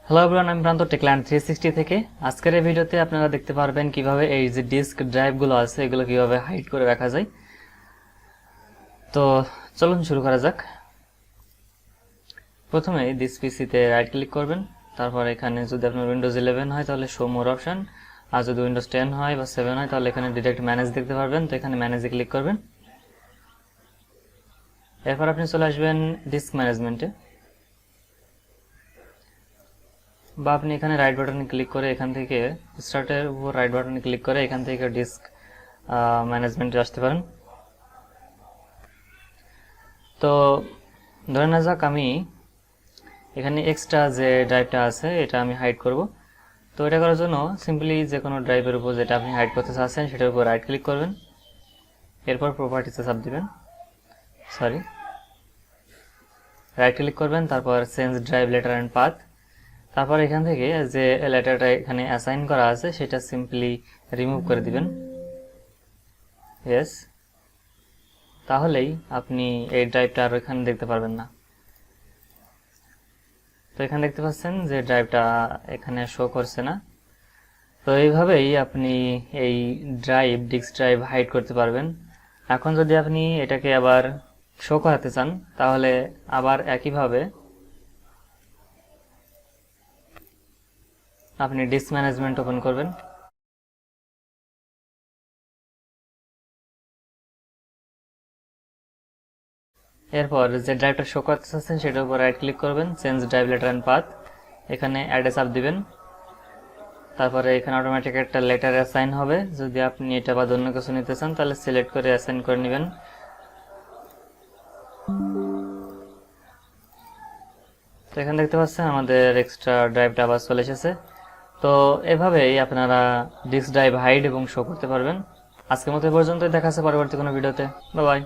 Hello everyone, আমি প্রান্ত Techland 360 থেকে। আজকের এই ভিডিওতে আপনারা দেখতে পারবেন কিভাবে এই যে ডিস্ক ড্রাইভগুলো আছে এগুলো কিভাবে হাইড করে রাখা যায়। তো চলুন শুরু করা যাক। প্রথমে দিস পিসিতে রাইট ক্লিক করবেন, তারপর এখানে যদি আপনার উইন্ডোজ 11 হয় তাহলে শো মোর অপশন, আর যদি উইন্ডোজ 10 হয় বা 7 হয় তাহলে এখানে ডিরেক্ট ম্যানেজ দেখতে পারবেন। তো এখানে ম্যানেজে ক্লিক করবেন, এরপর আপনি চলে আসবেন ডিস্ক ম্যানেজমেন্টে, বা আপনি এখানে রাইট বাটনে ক্লিক করে এখান থেকে স্টার্টের উপর রাইট বাটনে ক্লিক করে এখান থেকে ডিস্ক ম্যানেজমেন্টে আসতে পারেন। তো ধরে না যাক আমি এখানে এক্সট্রা যে ড্রাইভটা আছে এটা আমি হাইড করব। তো এটা করার জন্য সিম্পলি যে কোনো ড্রাইভের উপর যেটা আপনি হাইড করতে চাচ্ছেন সেটার উপর রাইট ক্লিক করবেন, এরপর প্রপার্টিসে চাপ দিবেন, রাইট ক্লিক করবেন, তারপর change drive letter and path. তারপর এখান থেকে যে লেটারটা এখানে অ্যাসাইন করা আছে সেটা সিম্পলি রিমুভ করে দিবেন, ইয়েস। তাহলেই আপনি এই ড্রাইভটা আর এখানে দেখতে পারবেন না। তো এখানে দেখতে পাচ্ছেন যে ড্রাইভটা এখানে শো করছে না। তো এইভাবেই আপনি এই ডিস্ক ড্রাইভ হাইড করতে পারবেন। এখন যদি আপনি এটাকে আবার শো করাতে চান তাহলে আবার একইভাবে আপনি ডিস্ক ম্যানেজমেন্ট ওপেন করবেন, এরপর যে ড্রাইভটা শো করতে চাচ্ছেন সেটার উপর রাইট ক্লিক করবেন, change drive letter and path, এখানে অ্যাডে চাপ দিবেন। তারপরে এখানে অটোমেটিক একটা লেটার অ্যাসাইন হবে। যদি আপনি এটা বা অন্য কিছু নিতে চান তাহলে সিলেক্ট করে অ্যাসাইন করে নেবেন। তো এখানে দেখতে পাচ্ছেন আমাদের এক্সট্রা ড্রাইভটা আবার চলে এসেছে। তো এভাবেই আপনারা ডিস্ক ড্রাইভ হাইড এবং শো করতে পারবেন। আজকের মতো এই পর্যন্তই, দেখা আছে পরবর্তী কোনো ভিডিওতে। Bye bye.